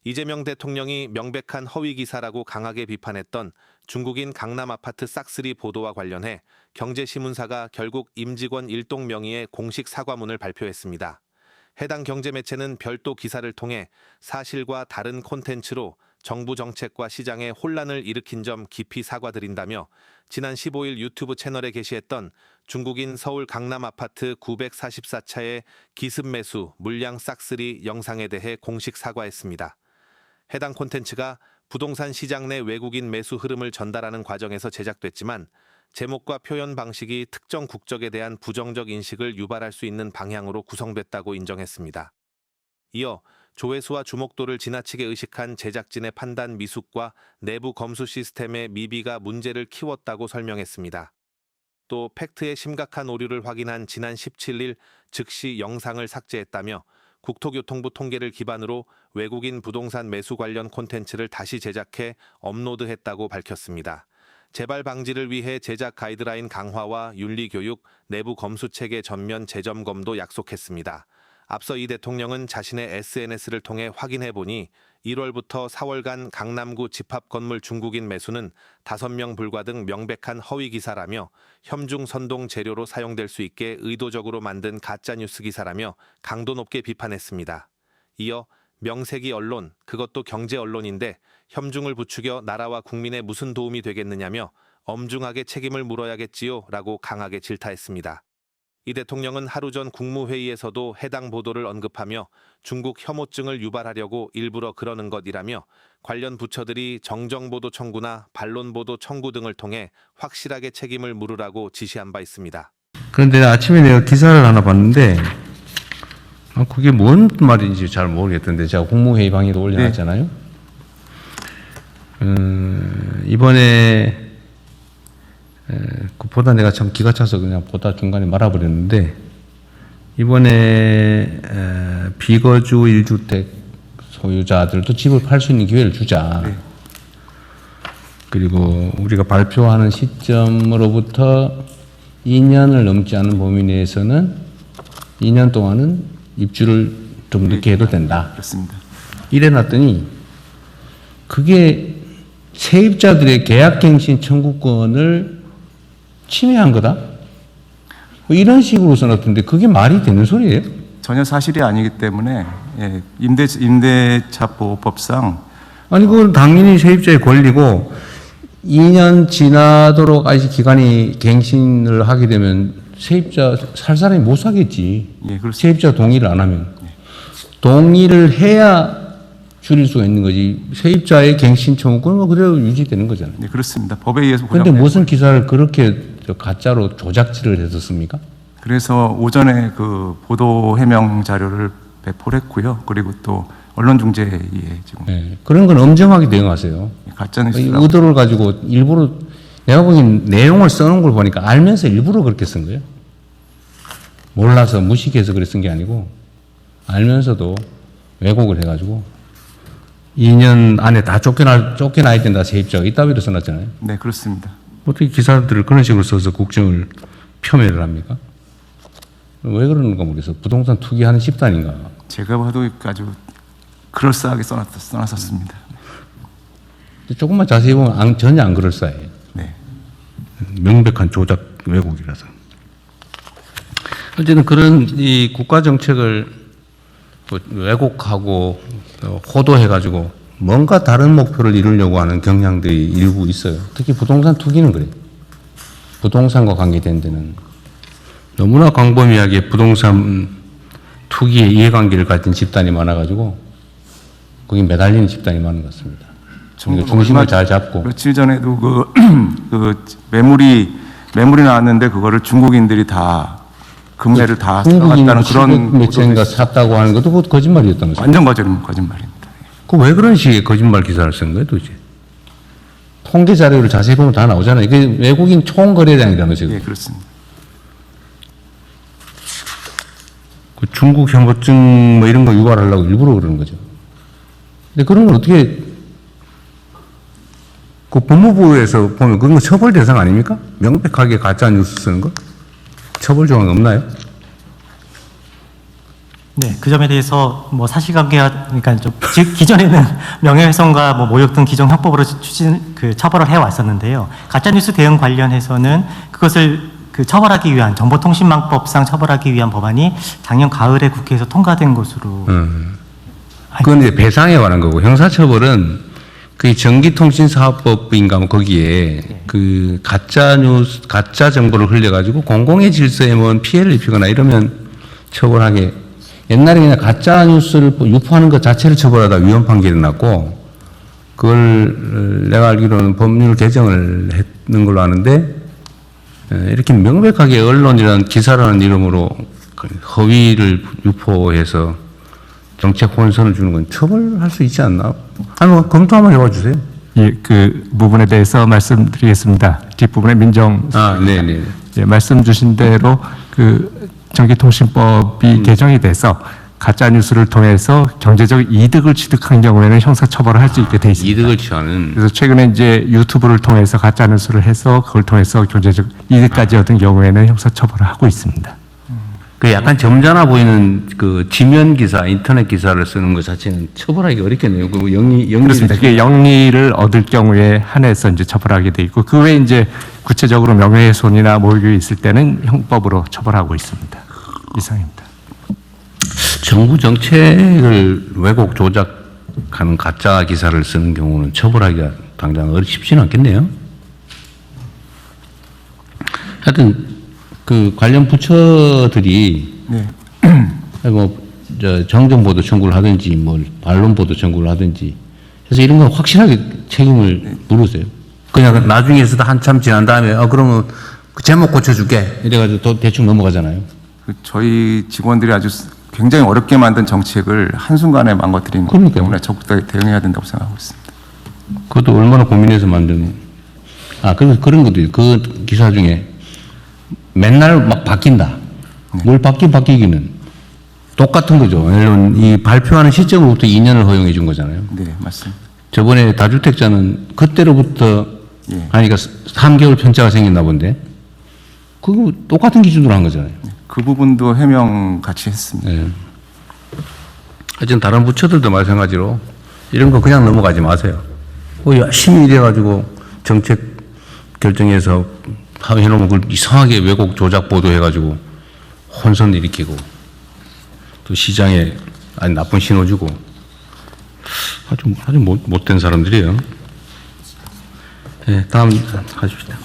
이재명 대통령이 명백한 허위 기사라고 강하게 비판했던 중국인 강남 아파트 싹쓸이 보도와 관련해 경제신문사가 결국 임직원 일동 명의의 공식 사과문을 발표했습니다. 해당 경제매체는 별도 기사를 통해 사실과 다른 콘텐츠로 정부 정책과 시장에 혼란을 일으킨 점 깊이 사과드린다며 지난 15일 유튜브 채널에 게시했던 중국인 서울 강남 아파트 944차의 기습 매수 물량 싹쓸이 영상에 대해 공식 사과했습니다. 해당 콘텐츠가 부동산 시장 내 외국인 매수 흐름을 전달하는 과정에서 제작됐지만 제목과 표현 방식이 특정 국적에 대한 부정적 인식을 유발할 수 있는 방향으로 구성됐다고 인정했습니다. 이어 조회수와 주목도를 지나치게 의식한 제작진의 판단 미숙과 내부 검수 시스템의 미비가 문제를 키웠다고 설명했습니다. 또 팩트의 심각한 오류를 확인한 지난 17일 즉시 영상을 삭제했다며 국토교통부 통계를 기반으로 외국인 부동산 매수 관련 콘텐츠를 다시 제작해 업로드했다고 밝혔습니다. 재발 방지를 위해 제작 가이드라인 강화와 윤리교육, 내부 검수체계 전면 재점검도 약속했습니다. 앞서 이 대통령은 자신의 SNS를 통해 확인해보니 1월부터 4월간 강남구 집합건물 중국인 매수는 5명 불과 등 명백한 허위 기사라며 혐중 선동 재료로 사용될 수 있게 의도적으로 만든 가짜뉴스 기사라며 강도 높게 비판했습니다. 이어 명색이 언론, 그것도 경제 언론인데 혐중을 부추겨 나라와 국민에 무슨 도움이 되겠느냐며 엄중하게 책임을 물어야겠지요 라고 강하게 질타했습니다. 이 대통령은 하루 전 국무회의에서도 해당 보도를 언급하며 중국 혐오증을 유발하려고 일부러 그러는 것이라며 관련 부처들이 정정보도 청구나 반론보도 청구 등을 통해 확실하게 책임을 물으라고 지시한 바 있습니다. 그런데 아침에 내가 기사를 하나 봤는데 그게 뭔 말인지 잘 모르겠던데 제가 국무회의 방에도 올려놨잖아요. 이번에 보다 내가 참 기가 차서 그냥 보다 중간에 말아버렸는데 이번에 비거주 1주택 소유자들도 집을 팔 수 있는 기회를 주자. 네. 그리고 우리가 발표하는 시점으로부터 2년을 넘지 않은 범위 내에서는 2년 동안은 입주를 좀 늦게 해도 된다. 그렇습니다. 이래놨더니 그게 세입자들의 계약갱신 청구권을 침해한 거다? 뭐 이런 식으로 써놨던데 그게 말이 되는 소리예요? 전혀 사실이 아니기 때문에 임대차보호법상 아니 그건 당연히 세입자의 권리고 2년 지나도록 아직 기간이 갱신을 하게 되면 세입자 살 사람이 못 사겠지. 예, 그렇습니다. 세입자 동의를 안 하면. 동의를 해야 줄일 수가 있는 거지. 세입자의 갱신 청구권은 그대로 유지되는 거잖아요. 네, 그렇습니다. 법에 의해서 그런데 보장된 무슨 기사를 그렇게 가짜로 조작질을 했었습니까? 그래서 오전에 그 보도 해명 자료를 배포를 했고요. 그리고 또 언론중재위에 지금 네, 그런 건 엄정하게 대응하세요. 가짜뉴스라고 의도를 가지고 일부러 내가 보기엔 내용을 써놓은 걸 보니까 알면서 일부러 그렇게 쓴 거예요. 몰라서 무식해서 그래 쓴 게 아니고 알면서도 왜곡을 해가지고 2년 안에 다 쫓겨나야 된다 세입자가 이따위로 써놨잖아요. 네, 그렇습니다. 어떻게 기사들을 그런 식으로 써서 국정을 폄훼를 합니까? 왜 그러는가 모르겠어. 부동산 투기하는 집단인가. 제가 봐도 아주 그럴싸하게 써놨었습니다. 조금만 자세히 보면 전혀 안 그럴싸해요. 네. 명백한 조작 왜곡이라서. 어쨌든 그런 이 국가 정책을 왜곡하고 호도해가지고 뭔가 다른 목표를 이루려고 하는 경향들이 일부 있어요. 특히 부동산 투기는 그래요. 부동산과 관계된 데는 너무나 광범위하게 부동산 투기의 이해관계를 가진 집단이 많아가지고 거기 매달리는 집단이 많은 것 같습니다. 그러니까 중심을 잘 잡고. 며칠 전에도 그 매물이 나왔는데 그거를 중국인들이 다 금매를 다 사갔다는 그런 매체인가 샀다고 하는 것도 그것도 거짓말이었다면서요. 완전 거짓말입니다. 그 왜 그런 식의 거짓말 기사를 쓴 거예요, 도대체? 통계 자료를 자세히 보면 다 나오잖아요. 이게 외국인 총거래량이라면서요. 예, 그렇습니다. 그 중국 혐오증 뭐 이런 거 유발하려고 일부러 그러는 거죠. 근데 그런 걸 어떻게 그 법무부에서 보면 그건 처벌 대상 아닙니까? 명백하게 가짜 뉴스 쓰는 거? 처벌 조항 없나요? 네, 그 점에 대해서 뭐 사실관계가 그러니까 좀 기존에는 명예훼손과 뭐 모욕 등 기존 형법으로 처벌을 해 왔었는데요. 가짜뉴스 대응 관련해서는 그것을 처벌하기 위한 정보통신망법상 처벌하기 위한 법안이 작년 가을에 국회에서 통과된 것으로. 그건 이제 배상에 관한 거고 형사처벌은 그 전기통신사업법인가 뭐 거기에 그 가짜 정보를 흘려가지고 공공의 질서에 뭐 피해를 입히거나 이러면 처벌하게. 옛날에 그냥 가짜 뉴스를 유포하는 것 자체를 처벌하다 위헌 판결이 났고, 그걸 내가 알기로는 법률 개정을 했는 걸로 아는데, 이렇게 명백하게 언론이라는 기사라는 이름으로 허위를 유포해서 정책 혼선을 주는 건 처벌할 수 있지 않나? 아니, 뭐 검토 한번 해봐 주세요. 예, 그 부분에 대해서 말씀드리겠습니다. 뒷부분에 민정. 네네. 예, 말씀 주신 대로 그 전기통신법이 개정이 돼서 가짜 뉴스를 통해서 경제적 이득을 취득한 경우에는 형사처벌을 할 수 있게 돼 있습니다. 이득을 취하는. 그래서 최근에 이제 유튜브를 통해서 가짜 뉴스를 해서 그걸 통해서 경제적 이득까지 얻은 경우에는 형사처벌을 하고 있습니다. 그 약간 점잖아 보이는 그 지면 기사, 인터넷 기사를 쓰는 것 자체는 처벌하기 어렵겠네요. 그 그렇습니다. 그게 영리를 얻을 경우에 한해서 이제 처벌하게 돼 있고, 그 외에 이제 구체적으로 명예훼손이나 모욕이 있을 때는 형법으로 처벌하고 있습니다. 이상입니다. 정부 정책을 왜곡 조작하는 가짜 기사를 쓰는 경우는 처벌하기가 당장 쉽지는 않겠네요. 하여튼 그 관련 부처들이 네. 정정보도 청구를 하든지 뭐 반론보도 청구를 하든지 해서 이런 건 확실하게 책임을 물으세요. 그냥 나중에서도 한참 지난 다음에 그러면 그 제목 고쳐줄게 이래가지고 또 대충 넘어가잖아요. 저희 직원들이 아주 굉장히 어렵게 만든 정책을 한순간에 망가뜨리는 거기 때문에 적극적으로 대응해야 된다고 생각하고 있습니다. 그것도 얼마나 고민해서 만든. 그리고 그런 것도 있어요. 그 기사 중에 맨날 막 바뀐다. 뭘 바뀌기는 똑같은 거죠. 물론 이 발표하는 시점으로부터 2년을 허용해 준 거잖아요. 네, 맞습니다. 저번에 다주택자는 그때로부터 예. 하니까 3개월 편차가 생겼나 본데 그거 똑같은 기준으로 한 거잖아요. 그 부분도 해명 같이 했습니다. 네. 하여튼 다른 부처들도 마찬가지로 이런 거 그냥 넘어가지 마세요. 열심히 일해가지고 정책 결정해서 해놓으면 그걸 이상하게 왜곡 조작 보도해가지고 혼선 일으키고 또 시장에 나쁜 신호 주고 아주 못된 사람들이에요. 네, 다음 하십시다.